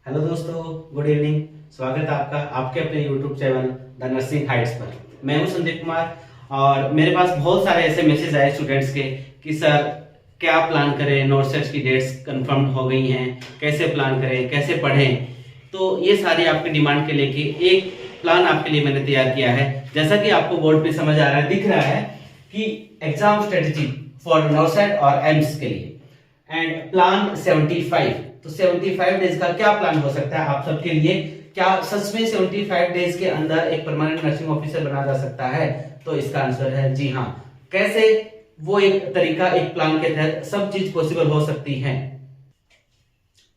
Hello दोस्तों, good evening. स्वागत है आपका आपके अपने YouTube channel the nursing Heights पर। मैं हूं संदीप कुमार और मेरे पास बहुत सारे ऐसे मैसेज आए स्टूडेंट्स के कि सर क्या प्लान करें, नोटसेट्स की डेट्स कंफर्म हो गई हैं, कैसे प्लान करें, कैसे पढ़ें। तो ये सारी आपकी डिमांड के लेके एक प्लान आपके लिए मैंने तैयार किया है। जैसा कि आपको बोर्ड पे समझ आ रहा है, दिख रहा है कि एग्जाम स्ट्रेटेजी फॉर नोटसेट और एम्स के लिए एंड प्लान 75। तो 75 डेज का क्या प्लान हो सकता है आप सबके लिए? क्या सच में 75 डेज के अंदर एक परमानेंट नर्सिंग ऑफिसर बना जा सकता है? तो इसका आंसर है जी हाँ। कैसे? वो एक तरीका, एक प्लान के तहत सब चीज पॉसिबल हो सकती है।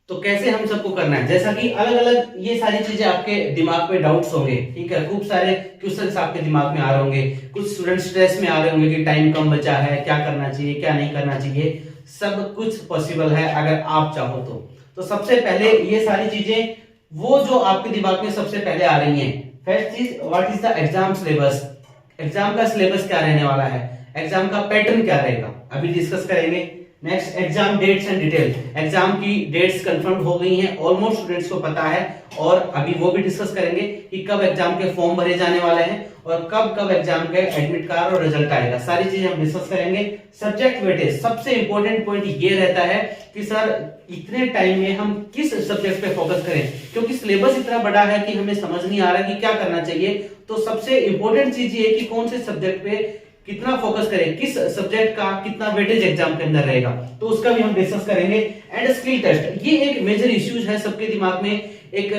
तो कैसे हम सबको करना है? जैसा कि अलग अलग ये सारी चीजें आपके दिमाग में डाउट्स होंगे, ठीक है, खूब सारे क्वेश्चंस आपके दिमाग में आ रहे होंगे। कुछ स्टूडेंट स्ट्रेस में आ रहे होंगे कि टाइम कम बचा है, क्या करना चाहिए, क्या नहीं करना चाहिए। सब कुछ पॉसिबल है अगर आप चाहो तो सबसे पहले ये सारी चीजें वो जो आपके दिमाग में सबसे पहले आ रही हैं। फर्स्ट चीज, what is the exam syllabus? Exam का सिलेबस क्या रहने वाला है, एग्जाम का पैटर्न क्या रहेगा, अभी डिस्कस करेंगे। Next, exam dates and detail. Exam की डेट्स कंफर्म हो गई हैं, ऑलमोस्ट स्टूडेंट्स को पता है, और अभी वो भी डिस्कस करेंगे कि कब एग्जाम के फॉर्म भरे जाने वाले हैं और कब कब एग्जाम के एडमिट कार्ड और रिजल्ट आएगा। सारी चीजें हम डिस्कस करेंगे। सब्जेक्ट वेटेज, सबसे इंपॉर्टेंट पॉइंट ये रहता है कि सर इतने टाइम में हम किस सब्जेक्ट पे फोकस करें, क्योंकि सिलेबस इतना बड़ा है कि हमें समझ नहीं आ रहा कि क्या करना चाहिए। तो सबसे इंपॉर्टेंट चीज ये है कि कौन से सब्जेक्ट पे कितना फोकस करें, किस सब्जेक्ट का कितना वेटेज एग्जाम के अंदर रहेगा, तो उसका भी हम डिस्कस करेंगे। एंड स्किल टेस्ट, ये एक मेजर इश्यूज है सबके दिमाग में। एक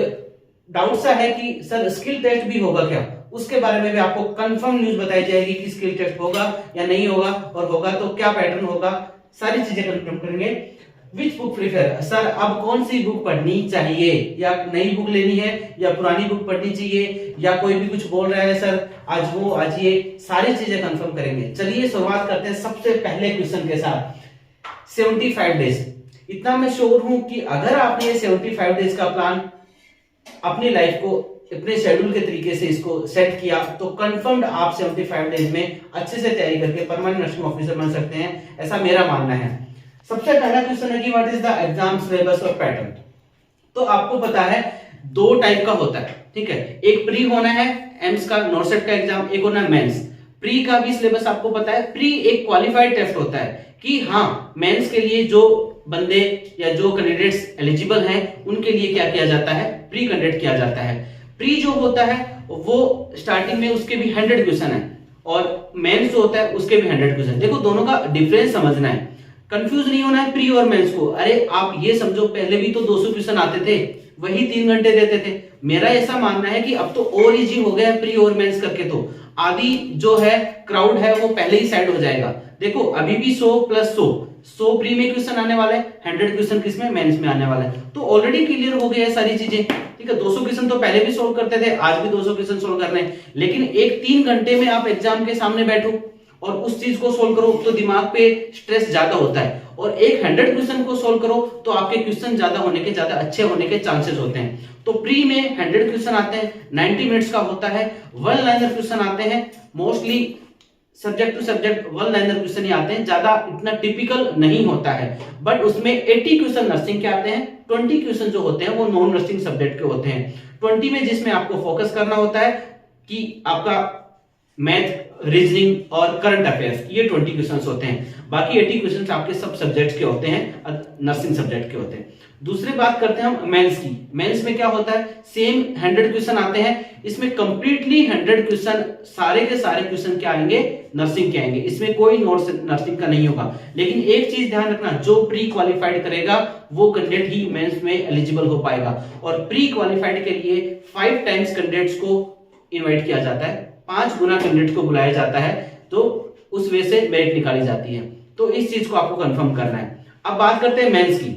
डाउट सा है कि सर स्किल टेस्ट भी होगा क्या? उसके बारे में भी आपको कंफर्म न्यूज बताई जाएगी कि स्किल टेस्ट होगा या नहीं होगा, और होगा तो क्या पैटर्न होगा, सारी चीजें कंफर्म करेंगे। विच बुक प्रीफर, सर अब कौन सी बुक पढ़नी चाहिए, या नई बुक लेनी है या पुरानी बुक पढ़नी चाहिए, या कोई भी कुछ बोल रहा है सर आज वो आज ये, सारी चीजें कंफर्म करेंगे। चलिए शुरुआत करते हैं सबसे पहले क्वेश्चन के साथ। 75 डेज, इतना मैं श्योर हूं कि अगर आपने ये 75 डेज का प्लान अपनी लाइफ को अपने शेड्यूल के तरीके से इसको सेट किया तो कंफर्म्ड आप 75 डेज में अच्छे से तैयारी करके परमानेंट नर्सिंग ऑफिसर बन सकते हैं, ऐसा मेरा मानना है। सबसे पहला क्वेश्चन है कि what is the exam syllabus और पैटर्न। तो आपको पता है दो टाइप का होता है, ठीक है, एक प्री होना है एम्स का नॉर्सेट का एग्जाम, एक होना है मेंस। प्री का भी सिलेबस आपको पता है। प्री एक क्वालिफाइड टेस्ट होता है कि हाँ मेंस के लिए जो बंदे या जो कैंडिडेट्स एलिजिबल हैं उनके लिए क्या किया जाता है, प्री कंडक्ट किया जाता है। प्री जो होता है वो स्टार्टिंग में उसके भी 100 क्वेश्चन है, और मेंस जो होता है उसके भी 100 क्वेश्चन। देखो दोनों का डिफरेंस समझना है, कंफ्यूज नहीं होना है प्री और मेंस को। अरे आप ये समझो पहले भी तो 200 क्वेश्चन आते थे, वही 3 घंटे देते थे। मेरा ऐसा मानना है कि अब तो और इजी हो गया है प्री और मेंस करके, तो आधी जो है क्राउड है वो पहले ही साइड हो जाएगा। देखो अभी भी 100 प्लस 100 प्री में क्वेश्चन आने वाले हैं, 100 क्वेश्चन किसमें, मेंस में आने वाले हैं। तो ऑलरेडी क्लियर हो गया है सारी चीजें, ठीक है। 200 क्वेश्चन तो पहले भी सोल्व करते थे, आज भी 200 क्वेश्चन सोल्व कर रहे हैं। लेकिन एक 3 घंटे में आप एग्जाम के सामने बैठो और उस चीज को सोल्व करो तो दिमाग पे स्ट्रेस ज्यादा होता है, और एक 100 क्वेश्चन को सोल्व करो तो आपके क्वेश्चन ज्यादा होने के, ज्यादा अच्छे होने के चांसेस होते हैं। तो प्री में 100 क्वेश्चन आते हैं, 90 मिनट्स का होता है, वन लाइनर क्वेश्चन आते हैं, mostly subject to subject one liner question ही आते हैं, ज्यादा इतना टिपिकल नहीं होता है। बट उसमें 80 क्वेश्चन नर्सिंग के आते हैं, 20 क्वेश्चन जो होते हैं वो नॉन नर्सिंग सब्जेक्ट के होते हैं। 20 में जिसमें आपको फोकस करना होता है कि आपका मैथ, रीजनिंग और करंट अफेयर्स, ये 20 क्वेश्चंस होते हैं। बाकी 80 क्वेश्चंस आपके सब सब्जेक्ट्स के होते हैं, नर्सिंग सब्जेक्ट के होते हैं। दूसरी बात करते हैं हम मेंस की। मेंस में क्या होता है, सेम 100 क्वेश्चन आते हैं, इसमें कंप्लीटली 100 क्वेश्चन, सारे के सारे क्वेश्चन क्या आएंगे, नर्सिंग के आएंगे, इसमें कोई नर्सिंग का नहीं होगा। लेकिन एक चीज ध्यान रखना, जो प्री क्वालिफाइड करेगा वो कैंडिडेट ही मेंस में एलिजिबल हो पाएगा, और प्री क्वालिफाइड के लिए 5 टाइम्स कैंडिडेट्स को इनवाइट किया जाता है, 5 गुना कैंडिडेट को बुलाया जाता है, तो उस वे से मेरिट निकाली जाती है। तो इस चीज को आपको कंफर्म करना है। अब बात करते हैं मेंस की।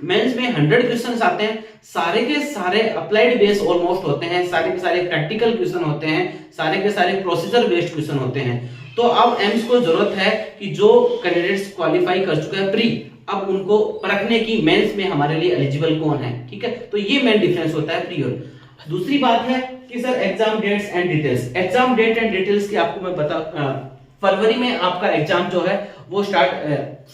मेंस में 100 क्वेश्चंस आते हैं, सारे के सारे अप्लाइड बेस ऑलमोस्ट होते हैं, सारे के सारे प्रैक्टिकल क्वेश्चन होते हैं, सारे के सारे प्रोसीजर बेस्ड क्वेश्चन होते हैं। तो अब एम्स को जरूरत है कि जो कैंडिडेट्स क्वालिफाई कर चुके हैं प्री, अब उनको परखने की मेंस में हमारे लिए एलिजिबल कौन है, ठीक है। तो ये मेन डिफरेंस होता है प्री और। दूसरी बात है कि sir exam dates and details. Exam date and details की आपको मैं बता फरवरी में आपका एग्जाम जो है वो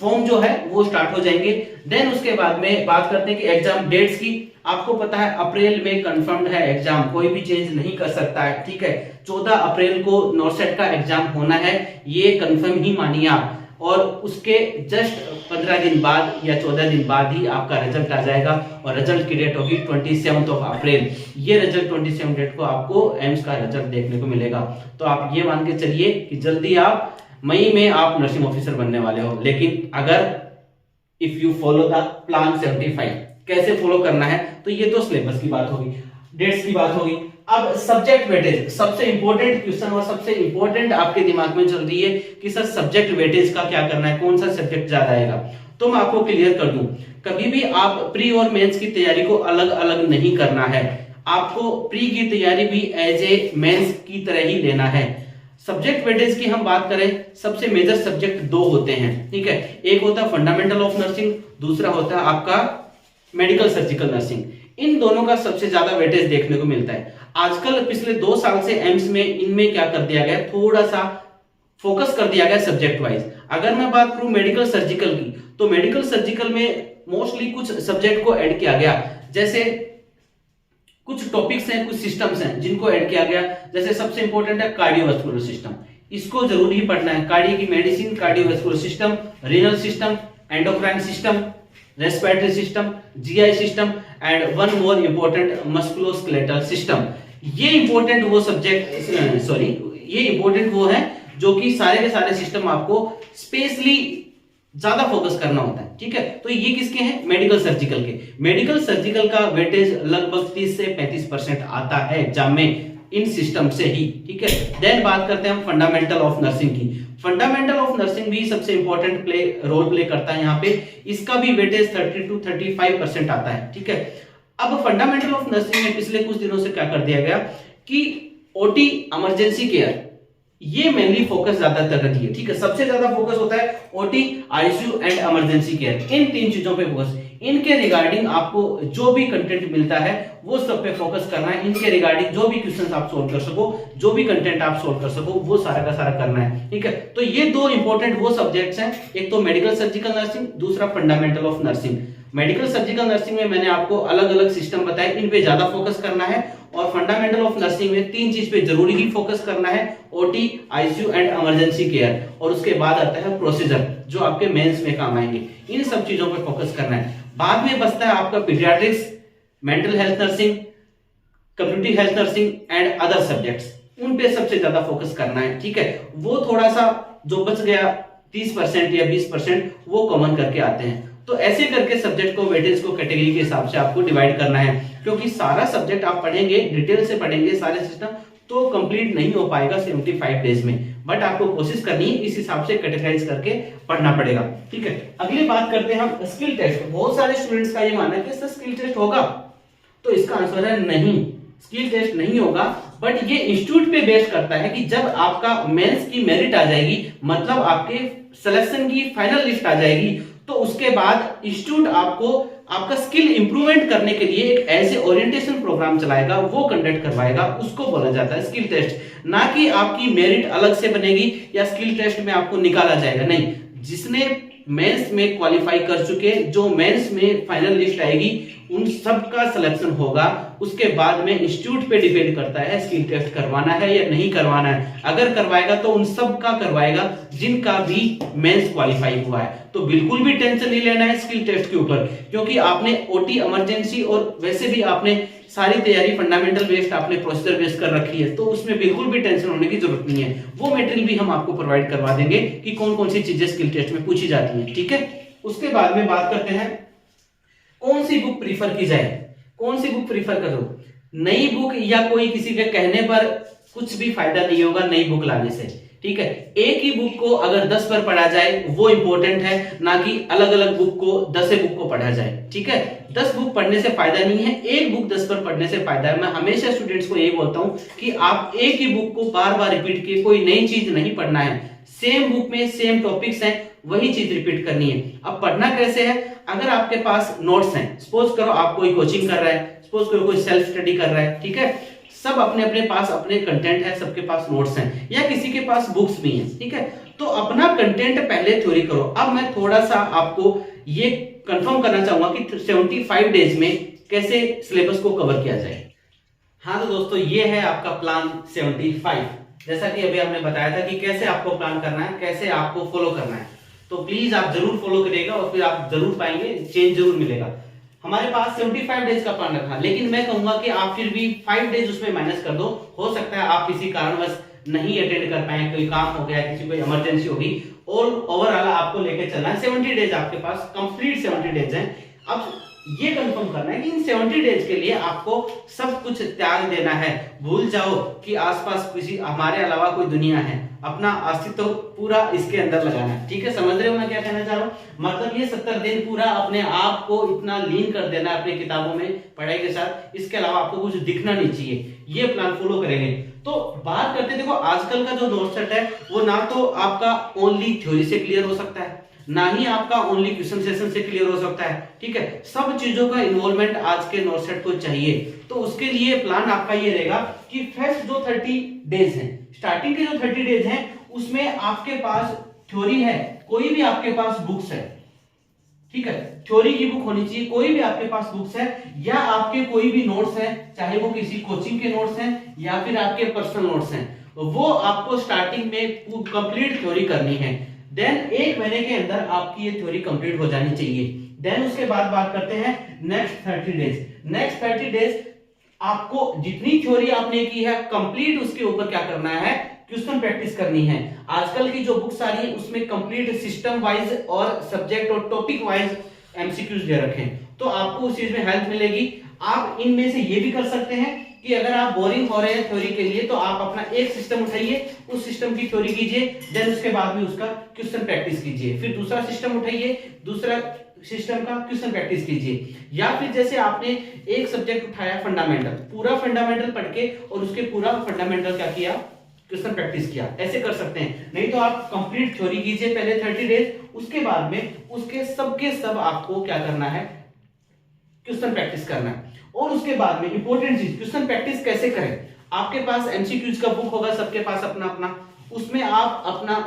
फॉर्म जो है वो स्टार्ट हो जाएंगे। देन उसके बाद में बात करते हैं कि एग्जाम डेट्स की। आपको पता है अप्रैल में कंफर्म्ड है एग्जाम, कोई भी चेंज नहीं कर सकता है, ठीक है। 14 अप्रैल को नॉर्सेट का एग्जाम होना है, ये कंफर्म ही मानिए आप। और उसके जस्ट 15 दिन बाद या 14 दिन बाद ही आपका रिजल्ट आ जाएगा और रिजल्ट की डेट होगी 27 अप्रैल। ये रिजल्ट 27 डेट को आपको एम्स का रिजल्ट देखने को मिलेगा। तो आप ये मान के चलिए कि जल्दी आप मई में आप नर्सिंग ऑफिसर बनने वाले हो। लेकिन अगर if you follow the plan 75, कैसे फॉलो करना है, तो ये तो सिलेबस की बात होगी, डेट्स की बात होगी। अब सब्जेक्ट वेटेज, सबसे इंपॉर्टेंट क्वेश्चन और सबसे इंपॉर्टेंट आपके दिमाग में चल रही है कि सर सब्जेक्ट वेटेज का क्या करना है, कौन सा सब्जेक्ट ज्यादा आएगा। तो मैं आपको क्लियर कर दूं, कभी भी आप प्री और मेंस की तैयारी को अलग अलग नहीं करना है। आपको प्री की तैयारी भी एज ए मेंस की तरह ही लेना है। सब्जेक्ट वेटेज की हम बात करें, सबसे मेजर सब्जेक्ट दो होते हैं, ठीक है। एक होता है फंडामेंटल ऑफ नर्सिंग, दूसरा होता है आपका मेडिकल सर्जिकल नर्सिंग। इन दोनों का सबसे ज्यादा वेटेज देखने को मिलता है। आजकल पिछले 2 साल से एम्स में इनमें क्या कर दिया गया, थोड़ा सा फोकस कर दिया गया सब्जेक्ट वाइज। अगर मैं बात करूं मेडिकल सर्जिकल की, तो मेडिकल सर्जिकल में मोस्टली कुछ सब्जेक्ट को ऐड किया गया, जैसे कुछ टॉपिक्स हैं, कुछ सिस्टम्स हैं जिनको ऐड किया गया। जैसे सबसे इंपॉर्टेंट है कार्डियोवास्कुलर सिस्टम, इसको जरूर ही पढ़ना है। कार्डियो की medicine, cardiovascular system, renal system, endocrine system, respiratory system, GI system and one more important musculoskeletal system. ये इंपॉर्टेंट वो सब्जेक्ट ये इंपॉर्टेंट वो है जो कि सारे के सारे सिस्टम आपको स्पेशली ज्यादा फोकस करना होता है, ठीक है। तो ये किसके हैं, मेडिकल सर्जिकल के। मेडिकल सर्जिकल का वेटेज लगभग 30 से 35% आता है एग्जाम में इन सिस्टम से ही, ठीक है। देन बात करते हैं हम फंडामेंटल ऑफ नर्सिंग की। फंडामेंटल ऑफ नर्सिंग भी सबसे इंपॉर्टेंट रोल प्ले करता है यहाँ पे। इसका भी वेटेज 30 to 35% आता है, ठीक है। अब फंडामेंटल ऑफ नर्सिंग में पिछले कुछ दिनों से क्या कर दिया गया कि ओटी इमरजेंसी केयर, ये मेनली फोकस ज्यादातर रहती है, ठीक है। सबसे ज्यादा फोकस होता है OT, ICU and emergency care, इन 3 चीजों पे फोकस। इनके रिगार्डिंग आपको जो भी कंटेंट मिलता है वो सब पे फोकस करना है। इनके रिगार्डिंग जो भी क्वेश्चंस आप सोल्व कर सको, जो भी कंटेंट आप सोल्व कर सको, वो सारा का सारा करना है, ठीक है। तो ये 2 इंपॉर्टेंट वो सब्जेक्ट्स हैं, एक तो मेडिकल सर्जिकल नर्सिंग, दूसरा fundamental of nursing. Medical surgical nursing में मैंने आपको अलग अलग सिस्टम बताए, इन पे ज्यादा फोकस करना है। और फंडामेंटल ऑफ नर्सिंग में 3 चीज पे जरूरी ही फोकस करना है, OT, ICU and emergency care. और उसके बाद आता है प्रोसीजर, जो आपके मेंस में काम आएंगे। इन सब चीजों पे फोकस करना है। बाद में बचता है आपका paediatrics, mental health nursing, community health nursing and other subjects. उन पे सबसे ज्यादा फोकस करना है, ठीक है। वो थोड़ा सा जो बच गया 30% या 20% वो कॉमन करके आते हैं। तो ऐसे करके सब्जेक्ट को, वेटेज को कैटेगरी के हिसाब से आपको डिवाइड करना है, क्योंकि सारा सब्जेक्ट आप पढ़ेंगे, डिटेल से पढ़ेंगे सारे सिस्टम, तो कंप्लीट नहीं हो पाएगा 75 डेज में। बट आपको कोशिश करनी है, इस हिसाब से कैटेगराइज करके पढ़ना पड़ेगा, ठीक है। अगली बात करते हैं हम स्किल टेस्ट। बहुत सारे स्टूडेंट्स का ये मानना है कि सर स्किल टेस्ट होगा, तो इसका आंसर है नहीं, स्किल टेस्ट नहीं होगा। बट ये इंस्टीट्यूट पे बेस्ड करता है कि जब आपका मेंस की मेरिट आ जाएगी, मतलब आपके सिलेक्शन की फाइनल लिस्ट आ जाएगी, तो उसके बाद इंस्टीट्यूट आपको आपका स्किल इंप्रूवमेंट करने के लिए एक ऐसे ओरिएंटेशन प्रोग्राम चलाएगा, वो कंडक्ट करवाएगा, उसको बोला जाता है स्किल टेस्ट। ना कि आपकी मेरिट अलग से बनेगी या स्किल टेस्ट में आपको निकाला जाएगा, नहीं। जिसने मेंस में क्वालिफाई कर चुके, जो मेंस में फाइनल लिस्ट आएगी, उन सब का सिलेक्शन होगा। उसके बाद में इंस्टीट्यूट पे डिपेंड करता है स्किल टेस्ट करवाना है या नहीं करवाना है। अगर करवाएगा तो उन सब का करवाएगा जिनका भी मेंस क्वालिफाई हुआ है। तो बिल्कुल भी टेंशन नहीं लेना है स्किल टेस्ट के ऊपर, क्योंकि आपने ओटी, इमरजेंसी और वैसे भी आपने सारी तैयारी फंडामेंटल बेस्ड, आपने प्रोसीजर बेस्ड कर रखी है, तो उसमें बिल्कुल भी टेंशन होने की जरूरत नहीं है। वो मटेरियल भी हम आपको प्रोवाइड करवा देंगे कि कौन कौन सी चीजें स्किल टेस्ट में पूछी जाती हैं, ठीक है। उसके बाद में बात करते हैं कौन सी बुक प्रीफर की जाए, कौन सी बुक प्रीफर करो। नई बुक या कोई किसी के कहने पर कुछ भी फायदा नहीं होगा नई बुक लाने से, ठीक है। एक ही बुक को अगर 10 बार पढ़ा जाए वो इंपॉर्टेंट है, ना कि अलग अलग बुक को 10 बुक को पढ़ा जाए, ठीक है। 10 बुक पढ़ने से फायदा नहीं है, एक बुक 10 बार पढ़ने से फायदा है। मैं हमेशा स्टूडेंट्स को यही बोलता हूं कि आप एक ही बुक को बार बार रिपीट किए, कोई नई चीज नहीं पढ़ना है। सेम बुक में सेम टॉपिक्स हैं, वही चीज रिपीट करनी है। अब पढ़ना कैसे है, अगर आपके पास नोट्स हैं, सपोज करो आप कोई कोचिंग कर रहा है, सपोज करो कोई सेल्फ स्टडी कर रहा है, ठीक है। सब अपने अपने पास अपने कंटेंट है, सबके पास नोट्स हैं या किसी के पास बुक्स भी हैं, ठीक है। तो अपना कंटेंट पहले थ्योरी करो। अब मैं थोड़ा सा आपको ये कंफर्म करना चाहूंगा कि 75 डेज में कैसे सिलेबस को कवर किया जाए। हाँ तो दोस्तों, ये है आपका प्लान 75। जैसा कि अभी हमने बताया था कि कैसे आपको प्लान करना है, कैसे आपको फॉलो करना है। तो प्लीज आप जरूर फॉलो करिएगा और फिर आप जरूर पाएंगे, चेंज जरूर मिलेगा। हमारे पास 75 डेज का प्लान रखा, लेकिन मैं कहूंगा कि आप फिर भी 5 डेज उसमें माइनस कर दो। हो सकता है आप किसी कारणवश नहीं अटेंड कर पाए, कोई काम हो गया, किसी कोई इमरजेंसी होगी, और ओवरऑल आपको लेके चलना है। 70 डेज आपके पास कंप्लीट 70 डेज हैं। अब ये कंफर्म करना है कि इन 70 डेज के लिए आपको सब कुछ त्याग देना है। भूल जाओ कि आसपास किसी हमारे अलावा कोई दुनिया है, अपना अस्तित्व पूरा इसके अंदर लगाना है, ठीक है। समझ रहे हो मैं क्या कहना चाह रहा हूँ? मतलब ये 70 दिन पूरा अपने आप को इतना लीन कर देना है अपनी किताबों में, पढ़ाई के साथ, इसके अलावा आपको कुछ दिखना नहीं चाहिए। ये प्लान फॉलो करेंगे। तो बात करते, देखो आजकल का जो नोट सेट है वो ना तो आपका ओनली थ्योरी से क्लियर हो सकता है, ना ही आपका ओनली क्वेश्चन सेशन से क्लियर हो सकता है, ठीक है। सब चीजों का इन्वॉल्वमेंट आज के नोट सेट को चाहिए। तो उसके लिए प्लान आपका ये रहेगा कि फर्स्ट जो 30 डेज हैं, स्टार्टिंग के जो 30 डेज हैं, उसमें आपके पास थ्योरी है, कोई भी आपके पास बुक्स है, ठीक है, थ्योरी की बुक होनी चाहिए, कोई भी आपके पास बुक्स है, या आपके कोई भी नोट्स हैं, चाहे वो किसी कोचिंग के नोट्स हैं या फिर आपके पर्सनल नोट्स हैं, वो आपको स्टार्टिंग में कंप्लीट थ्योरी करनी है। देन 1 महीने के अंदर आपकी ये थ्योरी कंप्लीट हो जानी चाहिए। देन उसके बाद बात करते हैं नेक्स्ट 30 डेज। नेक्स्ट 30 डेज आपको जितनी थ्योरी आपने की है कंप्लीट, उसके ऊपर क्या करना है, क्वेश्चन प्रैक्टिस करनी है। आजकल की जो बुक्स आ रही है उसमें कंप्लीट सिस्टम वाइज और सब्जेक्ट और टॉपिक वाइज एमसीक्यूज दे रखे हैं, तो आपको उस चीज में हेल्प मिलेगी। आप इनमें से ये भी कर सकते हैं कि अगर आप बोरिंग हो रहे हैं थ्योरी के लिए, तो आप अपना एक सिस्टम उठाइए, उस सिस्टम की थ्योरी कीजिए, देन उसके बाद में उसका क्वेश्चन प्रैक्टिस कीजिए। फिर दूसरा सिस्टम उठाइए, दूसरा सिस्टम का क्वेश्चन प्रैक्टिस कीजिए। या फिर जैसे आपने एक सब्जेक्ट उठाया फंडामेंटल, पूरा फंडामेंटल पढ़ के और उसके पूरा फंडामेंटल क्या किया, क्वेश्चन प्रैक्टिस किया, ऐसे कर सकते हैं। नहीं तो आप कंप्लीट थ्योरी कीजिए पहले 30 डेज, उसके बाद में उसके सब आपको क्या करना है, क्वेश्चन प्रैक्टिस करना है। और उसके बाद में इंपॉर्टेंट चीज, क्वेश्चन प्रैक्टिस कैसे करें। आपके पास एमसीक्यूज का बुक होगा, सबके पास अपना अपना, उसमें आप अपना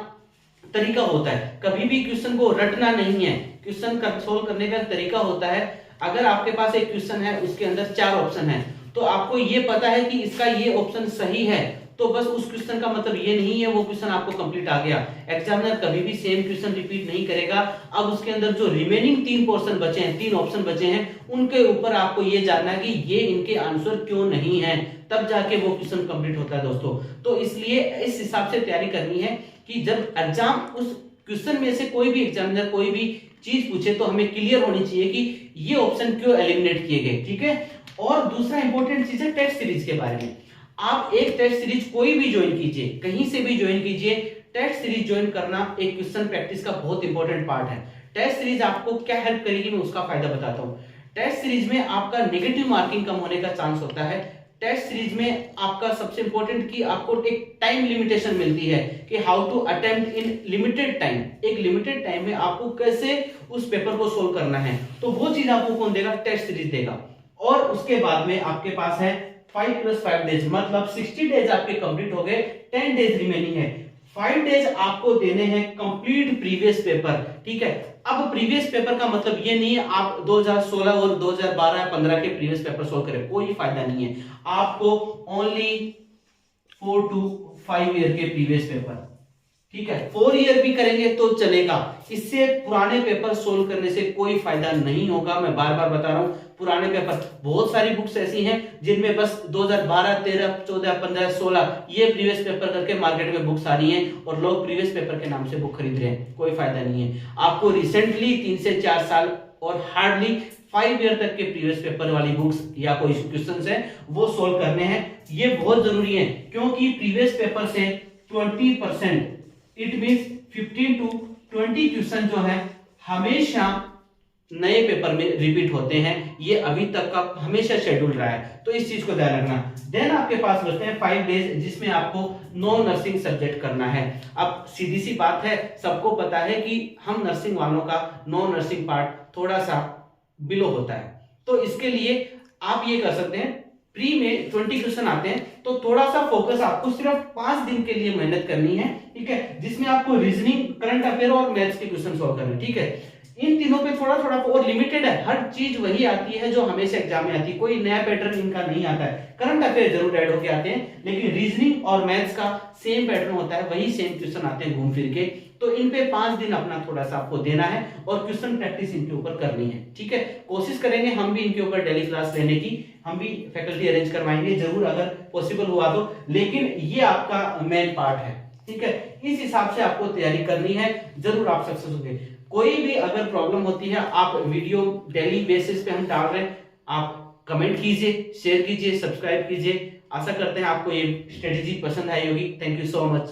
तरीका होता है, कभी भी क्वेश्चन को रटना नहीं है, क्वेश्चन का सोल्व करने का तरीका होता है। अगर आपके पास एक क्वेश्चन है, उसके अंदर 4 ऑप्शन है, तो आपको ये पता है कि इसका ये ऑप्शन सही है, तो बस उस क्वेश्चन का मतलब ये नहीं है वो क्वेश्चन आपको कंप्लीट आ गया। एग्जामिनर कभी भी सेम क्वेश्चन रिपीट नहीं करेगा। अब उसके अंदर जो रिमेनिंग 3 पोर्शन बचे हैं, 3 ऑप्शन बचे हैं, उनके ऊपर आपको ये जानना है कि ये इनके आंसर क्यों नहीं है, तब जाके वो क्वेश्चन कंप्लीट होता है दोस्तों। तो इसलिए इस हिसाब से तैयारी करनी है कि जब एग्जाम उस क्वेश्चन में से कोई भी एग्जामिनर कोई भी चीज पूछे तो हमें क्लियर होनी चाहिए कि ये ऑप्शन क्यों एलिमिनेट किए गए, ठीक है। और दूसरा इंपॉर्टेंट चीज है टेस्ट सीरीज के बारे में। आप एक टेस्ट सीरीज कोई भी ज्वाइन कीजिए, कहीं से भी ज्वाइन कीजिए, टेस्ट सीरीज ज्वाइन करना एक क्वेश्चन प्रैक्टिस का बहुत इंपॉर्टेंट पार्ट है। टेस्ट सीरीज आपको क्या हेल्प करेगी, मैं उसका फायदा बताता हूं। टेस्ट सीरीज में आपका नेगेटिव मार्किंग कम होने का चांस होता है। टेस्ट सीरीज में आपका सबसे इंपॉर्टेंट कि आपको एक टाइम लिमिटेशन मिलती है कि how to attempt in limited time, एक लिमिटेड टाइम में आपको कैसे उस पेपर को सोल्व करना है, तो वो चीज आपको कौन देगा, टेस्ट सीरीज देगा। और उसके बाद में आपके पास है 5 + 5 डेज, मतलब 60 डेज आपके कंप्लीट हो गए, 10 डेज रिमेनिंग है। 5 डेज आपको देने हैं कंप्लीट प्रीवियस पेपर, ठीक है। अब प्रीवियस पेपर का मतलब ये नहीं है आप 2016 और 2012-15 के प्रीवियस पेपर सोल्व करें, कोई फायदा नहीं है। आपको ओनली 4 to 5 ईयर के प्रीवियस पेपर, ठीक है। 4 ईयर भी करेंगे तो चलेगा, इससे पुराने पेपर सोल्व करने से कोई फायदा नहीं होगा। मैं बार बार बता रहा हूं, पुराने पेपर, बहुत सारी बुक्स ऐसी हैं जिनमें बस 2012, 13, 14, 15, 16 ये प्रीवियस पेपर करके मार्केट में बुक्स आ रही हैं और लोग प्रीवियस पेपर के नाम से बुक खरीद रहे हैं, कोई फायदा नहीं है। आपको रिसेंटली 3 से 4 साल और हार्डली 5 ईयर तक के प्रीवियस पेपर वाली बुक्स या कोई क्वेश्चंस हैं वो सोल्व करने हैं। ये बहुत जरूरी है क्योंकि प्रीवियस पेपर से 20%, इट मींस 15 to 20 क्वेश्चन जो है हमेशा नए पेपर में रिपीट होते हैं। ये अभी तक का हमेशा शेड्यूल रहा है, तो इस चीज को ध्यान रखना। देन आपके पास बचते हैं 5 डेज जिसमें आपको नॉन नर्सिंग सब्जेक्ट करना है। अब सीधी सी बात है, सबको पता है कि हम नर्सिंग वालों का नॉन नर्सिंग पार्ट थोड़ा सा बिलो होता है, तो इसके लिए आप ये कर सकते हैं प्री में 20 क्वेश्चन आते हैं, तो थोड़ा सा फोकस आपको सिर्फ 5 दिन के लिए मेहनत करनी है, ठीक है, जिसमें आपको रीजनिंग, करंट अफेयर और मैथ्स के क्वेश्चन सॉल्व करने, ठीक है। इन तीनों पे थोड़ा थोड़ा और लिमिटेड है, हर चीज वही आती है जो हमेशा एग्जाम में आती है, कोई नया पैटर्न इनका नहीं आता है। करंट अफेयर जरूर ऐड होके आते हैं, लेकिन रीजनिंग और मैथ्स का सेम पैटर्न होता है, वही सेम क्वेश्चन आते हैं घूम फिर के। तो इन पे 5 दिन अपना थोड़ा सा आपको देना है और क्वेश्चन प्रैक्टिस इनके ऊपर करनी है, ठीक है। कोशिश करेंगे हम भी इनके ऊपर डेली क्लास लेने की, हम भी फैकल्टी अरेंज करवाएंगे जरूर अगर पॉसिबल हुआ तो, लेकिन ये आपका मेन पार्ट है, ठीक है। इस हिसाब से आपको तैयारी करनी है, जरूर आप सक्सेस होंगे। कोई भी अगर प्रॉब्लम होती है, आप वीडियो डेली बेसिस पे हम डाल रहे हैं, आप कमेंट कीजिए, शेयर कीजिए, सब्सक्राइब कीजिए। आशा करते हैं आपको ये स्ट्रेटेजी पसंद आई होगी। Thank you so much.